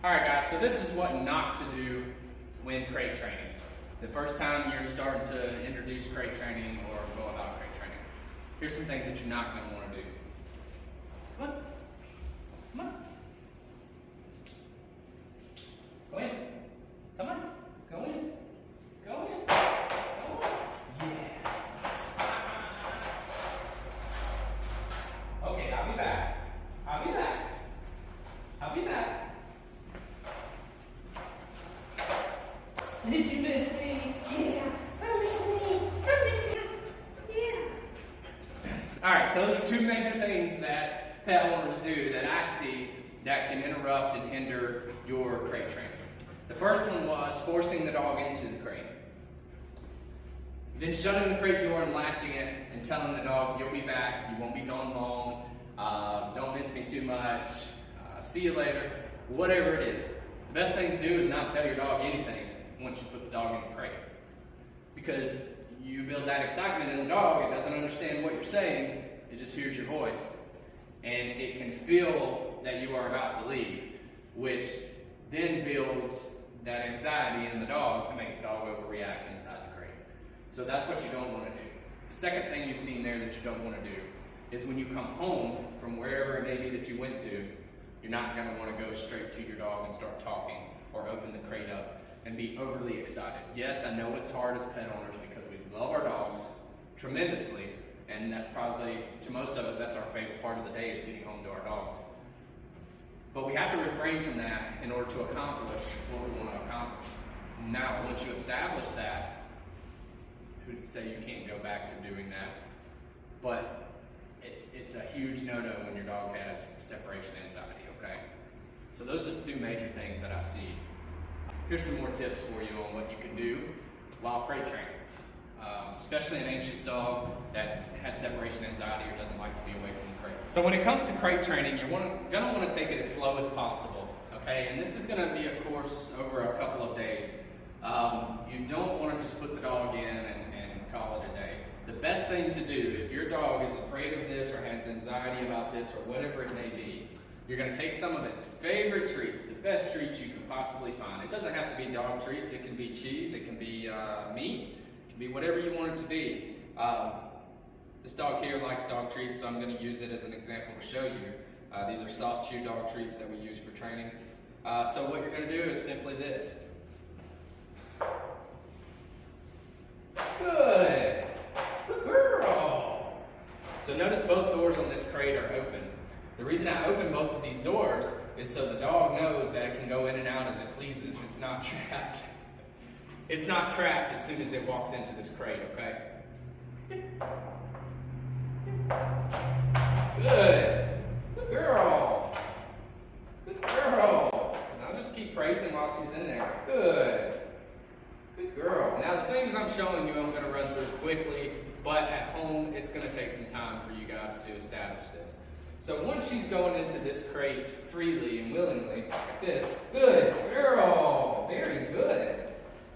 Alright guys, so this is what not to do when crate training. The first time you're starting to introduce crate training or go about crate training. Here's some things that you're not going to want to do. Come on. Come on. Go in. Come on. Go in. Go in. Go on. Yeah. Okay, I'll be back. I'll be back. I'll be back. Did you miss me? Yeah. I miss me. I miss you. Yeah. Alright, so those are two major things that pet owners do that I see that can interrupt and hinder your crate training. The first one was forcing the dog into the crate. Then shutting the crate door and latching it and telling the dog, you'll be back, you won't be gone long, don't miss me too much, see you later, whatever it is. The best thing to do is not tell your dog anything once you put the dog in the crate. Because you build that excitement in the dog, it doesn't understand what you're saying, it just hears your voice. And it can feel that you are about to leave, which then builds that anxiety in the dog to make the dog overreact inside the crate. So that's what you don't want to do. The second thing you've seen there that you don't want to do is when you come home from wherever it may be that you went to, you're not going to want to go straight to your dog and start talking or open the crate up and be overly excited. Yes, I know it's hard as pet owners because we love our dogs tremendously, and that's probably, to most of us, that's our favorite part of the day is getting home to our dogs. But we have to refrain from that in order to accomplish what we want to accomplish. Now, once you establish that, who's to say you can't go back to doing that? But it's a huge no-no when your dog has separation anxiety, okay? So those are the two major things that I see. Here's some more tips for you on what you can do while crate training. Especially an anxious dog that has separation anxiety or doesn't like to be away from the crate. So when it comes to crate training, you're going to want to take it as slow as possible, okay? And this is going to be a course over a couple of days. You don't want to just put the dog in and call it a day. The best thing to do, if your dog is afraid of this or has anxiety about this or whatever it may be, you're going to take some of its favorite treats, the best treats you can possibly find. It doesn't have to be dog treats. It can be cheese. It can be meat. It can be whatever you want it to be. This dog here likes dog treats, so I'm going to use it as an example to show you. These are soft chew dog treats that we use for training. So what you're going to do is simply this. Good. Good girl. So notice both doors on this crate are open. The reason I open both of these doors is so the dog knows that it can go in and out as it pleases. It's not trapped. It's not trapped as soon as it walks into this crate, okay? Good. Good girl. Good girl. And I'll just keep praising while she's in there. Good. Good girl. Now the things I'm showing you I'm going to run through quickly, but at home it's going to take some time for you guys to establish this. So once she's going into this crate freely and willingly, like this, good girl, very good.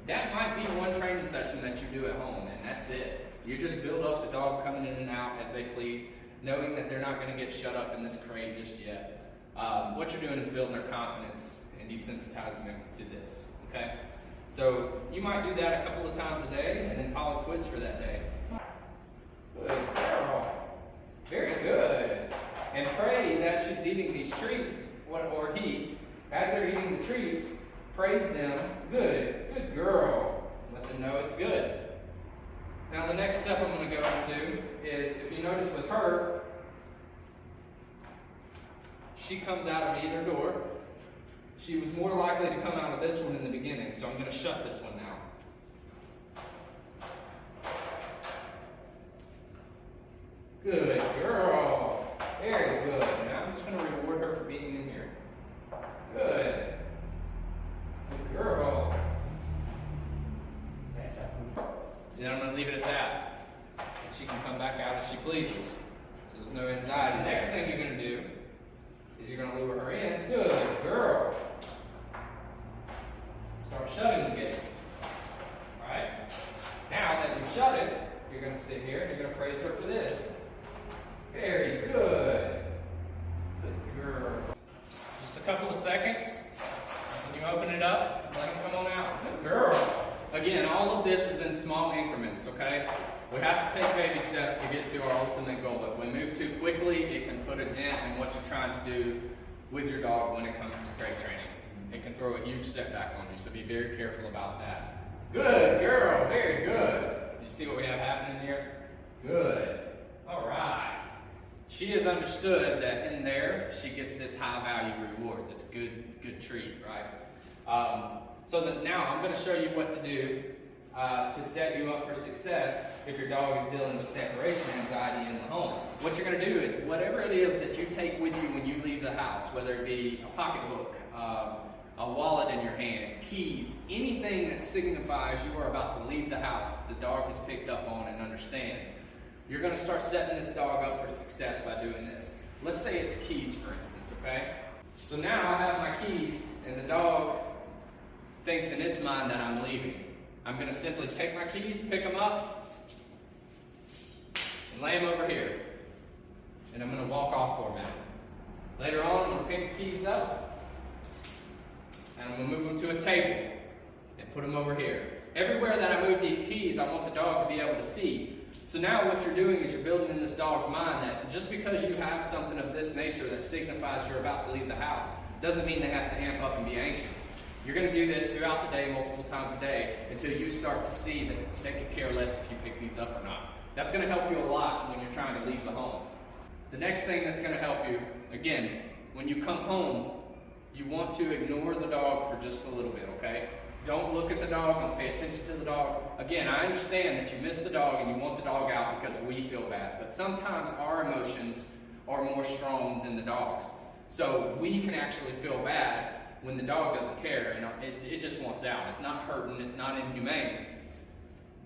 That might be one training session that you do at home, and that's it. You just build up the dog coming in and out as they please, knowing that they're not going to get shut up in this crate just yet. What you're doing is building their confidence and desensitizing them to this, okay? So you might do that a couple of times a day and then call it quits for that day. Good girl, very good. And praise as she's eating these treats, or he, as they're eating the treats, praise them. Good, good girl. Let them know it's good. Now the next step I'm going to go into is, if you notice with her, she comes out of either door. She was more likely to come out of this one in the beginning, so I'm going to shut this one now. Good girl. Very good. Now I'm just going to reward her for being in here. Good. Good girl. That's a good girl. Then I'm going to leave it at that. And she can come back out as she pleases. So there's no anxiety. The next thing you're going to do is you're going to lure her in. Good girl. Start shutting the gate. Alright? Now that you've shut it, you're going to sit here and you're going to praise her for this. Very good. Good girl. Just a couple of seconds. small increments, okay? We have to take baby steps to get to our ultimate goal. If we move too quickly, it can put a dent in what you're trying to do with your dog when it comes to crate training. It can throw a huge setback on you, so be very careful about that. Good girl, very good. You see what we have happening here? Good. All right. She has understood that in there, she gets this high value reward, this good treat, right? So that now I'm going to show you what to do to set you up for success if your dog is dealing with separation anxiety in the home. What you're going to do is whatever it is that you take with you when you leave the house, whether it be a pocketbook, a wallet in your hand, keys, anything that signifies you are about to leave the house that the dog has picked up on and understands. You're going to start setting this dog up for success by doing this. Let's say it's keys, for instance, okay? So now I have my keys, and the dog thinks in its mind that I'm leaving. I'm going to simply take my keys, pick them up, and lay them over here. And I'm going to walk off for a minute. Later on, I'm going to pick the keys up, and I'm going to move them to a table and put them over here. Everywhere that I move these keys, I want the dog to be able to see. So now what you're doing is you're building in this dog's mind that just because you have something of this nature that signifies you're about to leave the house, doesn't mean they have to amp up and be anxious. You're going to do this throughout the day, multiple times a day, until you start to see that they could care less if you pick these up or not. That's going to help you a lot when you're trying to leave the home. The next thing that's going to help you, again, when you come home, you want to ignore the dog for just a little bit, okay? Don't look at the dog, don't pay attention to the dog. Again, I understand that you miss the dog and you want the dog out because we feel bad, but sometimes our emotions are more strong than the dog's. So we can actually feel bad when the dog doesn't care and it just wants out. It's not hurting, it's not inhumane.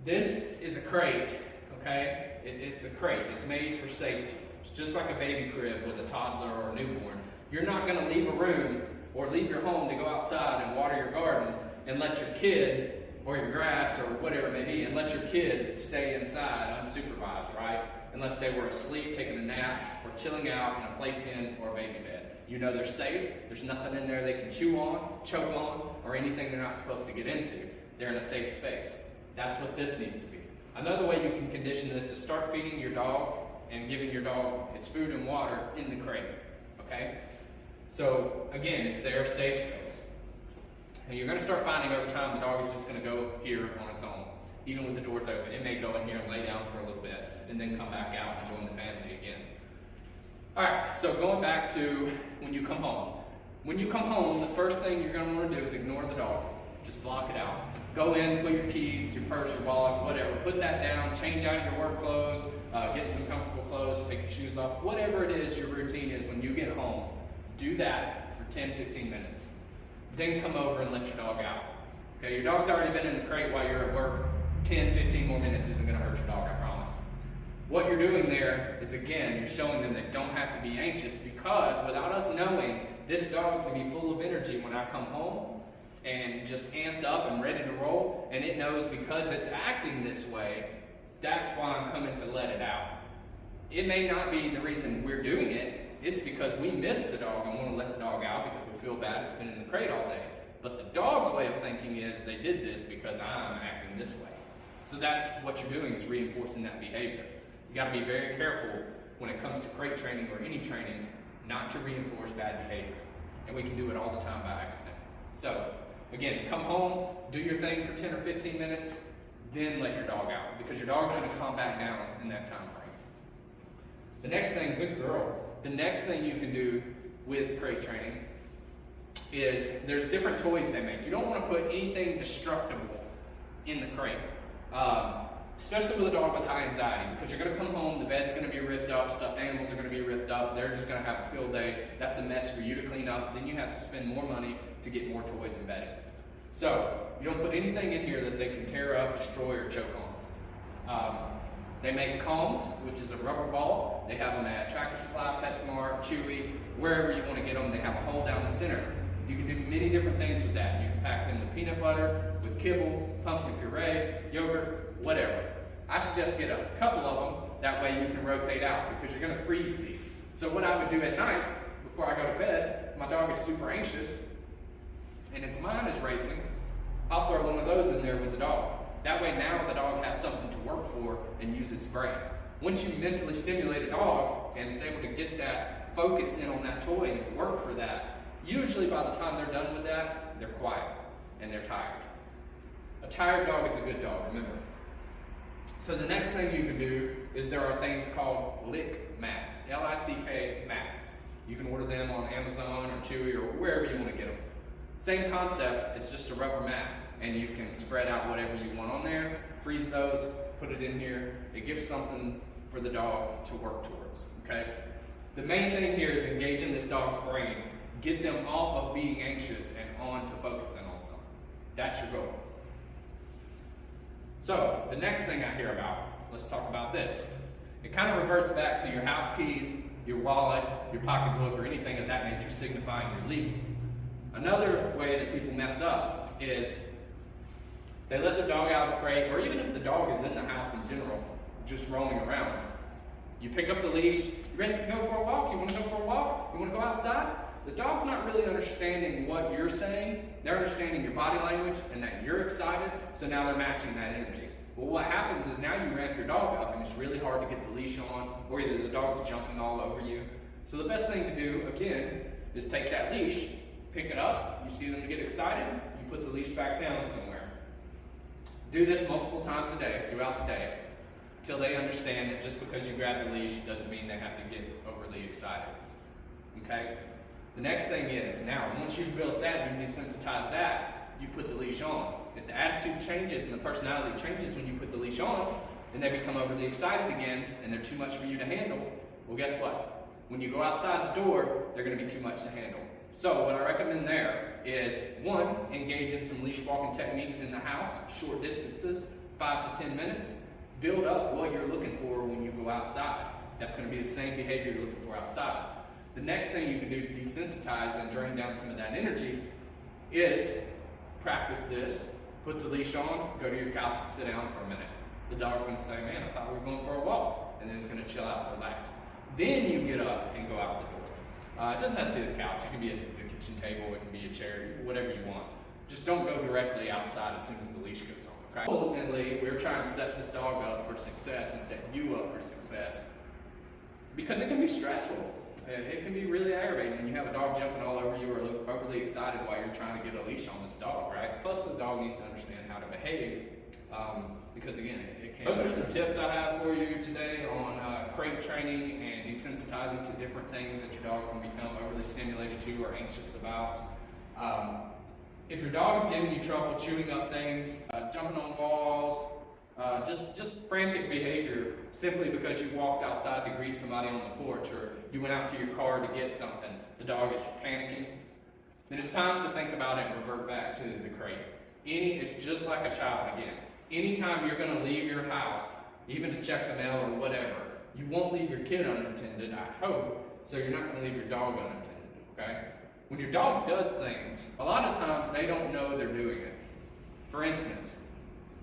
This is a crate, okay? It's a crate, it's made for safety. It's just like a baby crib with a toddler or a newborn. You're not gonna leave a room or leave your home to go outside and water your garden and let your kid, or your grass, or whatever it may be, and let your kid stay inside unsupervised, right? Unless they were asleep, taking a nap, or chilling out in a playpen or a baby bed. You know they're safe, there's nothing in there they can chew on, choke on, or anything they're not supposed to get into. They're in a safe space. That's what this needs to be. Another way you can condition this is start feeding your dog and giving your dog its food and water in the crate, okay? So, again, it's their safe space. And you're going to start finding over time the dog is just going to go here on its own, even with the doors open. It may go in here and lay down for a little bit, and then come back out and join the family again. Alright, so going back to when you come home. When you come home, the first thing you're going to want to do is ignore the dog. Just block it out. Go in, put your keys, your purse, your wallet, whatever. Put that down, change out your work clothes, get some comfortable clothes, take your shoes off. Whatever it is your routine is when you get home, do that for 10-15 minutes. Then come over and let your dog out. Okay, your dog's already been in the crate while you're at work. 10-15 more minutes isn't going to hurt your dog, I promise. What you're doing there is, again, you're showing them they don't have to be anxious, because without us knowing, this dog can be full of energy when I come home and just amped up and ready to roll, and it knows because it's acting this way, that's why I'm coming to let it out. It may not be the reason we're doing it. It's because we miss the dog and want to let the dog out because we feel bad it's been in the crate all day. But the dog's way of thinking is they did this because I'm acting this way. So that's what you're doing, is reinforcing that behavior. You got to be very careful when it comes to crate training or any training not to reinforce bad behavior. And we can do it all the time by accident. So again, come home, do your thing for 10 or 15 minutes, then let your dog out, because your dog's going to calm back down in that time frame. The next thing, good girl. The next thing you can do with crate training is there's different toys they make. You don't want to put anything destructible in the crate, especially with a dog with high anxiety, because you're going to come home, the bed's going to be ripped up, stuffed animals are going to be ripped up, they're just going to have a field day. That's a mess for you to clean up. Then you have to spend more money to get more toys embedded. So you don't put anything in here that they can tear up, destroy, or choke on. They make combs, which is a rubber ball. They have them at Tractor Supply, PetSmart, Chewy, wherever you want to get them. They have a hole down the center. You can do many different things with that. You can pack them with peanut butter, with kibble, pumpkin puree, yogurt, whatever. I suggest get a couple of them. That way you can rotate out, because you're going to freeze these. So what I would do at night, before I go to bed, if my dog is super anxious and its mind is racing, I'll throw one of those in there with the dog. That way now the dog has something to work for and use its brain. Once you mentally stimulate a dog and it's able to get that focus in on that toy and work for that, usually by the time they're done with that, they're quiet and they're tired. A tired dog is a good dog, remember. So the next thing you can do is there are things called lick mats, L-I-C-K mats. You can order them on Amazon or Chewy or wherever you want to get them. Same concept, it's just a rubber mat, and you can spread out whatever you want on there, freeze those, put it in here. It gives something for the dog to work towards, okay? The main thing here is engaging this dog's brain, get them off of being anxious and on to focusing on something. That's your goal. So, the next thing I hear about, let's talk about this. It kind of reverts back to your house keys, your wallet, your pocketbook, or anything of that nature signifying your leaving. Another way that people mess up is they let the dog out of the crate, or even if the dog is in the house in general, just roaming around. You pick up the leash, you ready to go for a walk? You want to go for a walk? You want to go outside? The dog's not really understanding what you're saying. They're understanding your body language and that you're excited, so now they're matching that energy. Well, what happens is now you ramp your dog up and it's really hard to get the leash on, or either the dog's jumping all over you. So the best thing to do, again, is take that leash, pick it up, you see them get excited, you put the leash back down somewhere. Do this multiple times a day, throughout the day, until they understand that just because you grab the leash doesn't mean they have to get overly excited. Okay? The next thing is, now, once you've built that, you desensitize that, you put the leash on. If the attitude changes and the personality changes when you put the leash on, and they become overly excited again, and they're too much for you to handle, well, guess what? When you go outside the door, they're going to be too much to handle. So what I recommend there is, one, engage in some leash walking techniques in the house, short distances, 5 to 10 minutes. Build up what you're looking for when you go outside. That's going to be the same behavior you're looking for outside. The next thing you can do to desensitize and drain down some of that energy is practice this. Put the leash on, go to your couch and sit down for a minute. The dog's going to say, man, I thought we were going for a walk. And then it's going to chill out and relax. Then you get up and go out the door. It doesn't have to be the couch. It can be the kitchen table. It can be a chair, whatever you want. Just don't go directly outside as soon as the leash gets on. Okay? Ultimately, we're trying to set this dog up for success and set you up for success, because it can be stressful. It can be really aggravating when you have a dog jumping all over you or overly excited while you're trying to get a leash on this dog, right? Plus, the dog needs to understand how to behave, because again, it can. Those are some tips I have for you today on crate training and desensitizing to different things that your dog can become overly stimulated to or anxious about. If your dog is giving you trouble chewing up things, jumping on walls, just frantic behavior simply because you walked outside to greet somebody on the porch, or you went out to your car to get something, the dog is panicking, then it's time to think about it and revert back to the crate. It's just like a child again. Anytime you're going to leave your house, even to check the mail or whatever, you won't leave your kid unattended, I hope, so you're not going to leave your dog unattended, okay? When your dog does things, a lot of times they don't know they're doing it. For instance,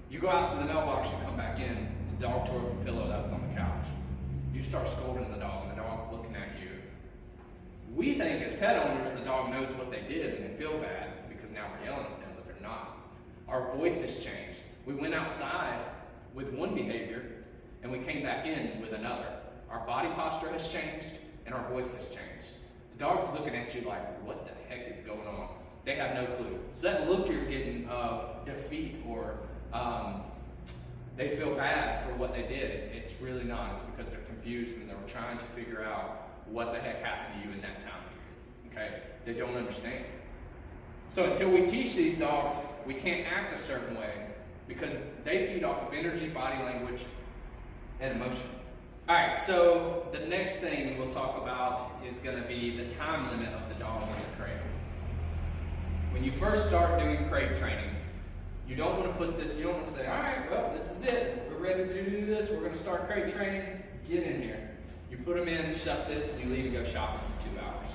you go out to the mailbox, you come back in, the dog tore up the pillow that was on the couch. You start scolding the dog, and the dog's looking at you. We think as pet owners, the dog knows what they did and they feel bad because now we're yelling at them, but they're not. Our voice has changed. We went outside with one behavior, and we came back in with another. Our body posture has changed, and our voice has changed. The dog's looking at you like, what the heck is going on? They have no clue. So that look you're getting of defeat or they feel bad for what they did, it's really not. It's because they're confused and they're trying to figure out what the heck happened to you in that time period. Okay? They don't understand. So until we teach these dogs, we can't act a certain way because they feed off of energy, body language, and emotion. Alright, so the next thing we'll talk about is going to be the time limit of the dog in the crate. When you first start doing crate training, you don't want to put this, you don't want to say, alright, well, this is it. We're ready to do this. We're going to start crate training. Get in here. You put them in, shut this, and you leave and go shopping for 2 hours.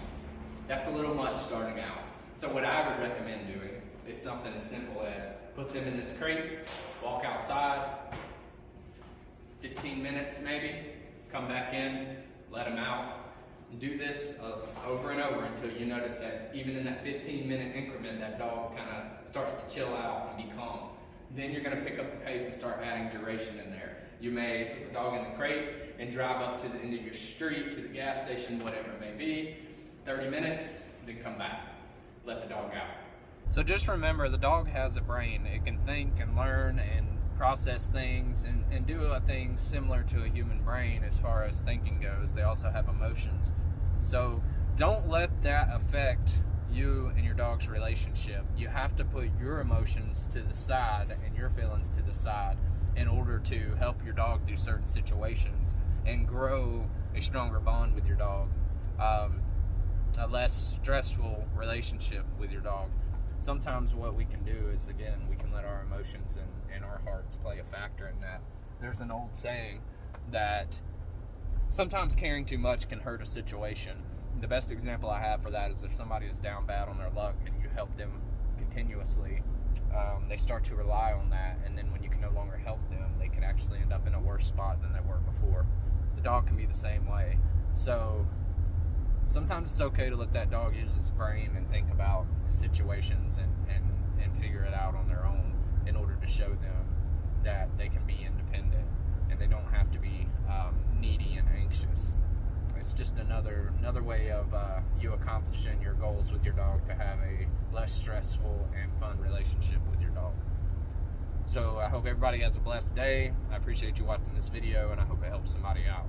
That's a little much starting out. So what I would recommend doing is something as simple as put them in this crate, walk outside, 15 minutes maybe, come back in, let them out. Do this over and over until you notice that even in that 15-minute increment, that dog kind of starts to chill out and be calm. then you're going to pick up the pace and start adding duration in there. You may put the dog in the crate and drive up to the end of your street, to the gas station, whatever it may be, 30 minutes, then come back. Let the dog out. So just remember, the dog has a brain. It can think and learn and process things and do things similar to a human brain as far as thinking goes. They also have emotions. So don't let that affect you and your dog's relationship. You have to put your emotions to the side and your feelings to the side in order to help your dog through certain situations and grow a stronger bond with your dog, a less stressful relationship with your dog. Sometimes what we can do is, again, we can let our emotions and our hearts play a factor in that. There's an old saying that sometimes caring too much can hurt a situation. The best example I have for that is if somebody is down bad on their luck and you help them continuously, they start to rely on that, and then when you can no longer help them, they can actually end up in a worse spot than they were before. The dog can be the same way. So sometimes it's okay to let that dog use its brain and think about situations and figure it out on their own in order to show them that they can be independent and they don't have to be needy and anxious. It's just another way of you accomplishing your goals with your dog, to have a less stressful and fun relationship with your dog. So I hope everybody has a blessed day. I appreciate you watching this video, and I hope it helps somebody out.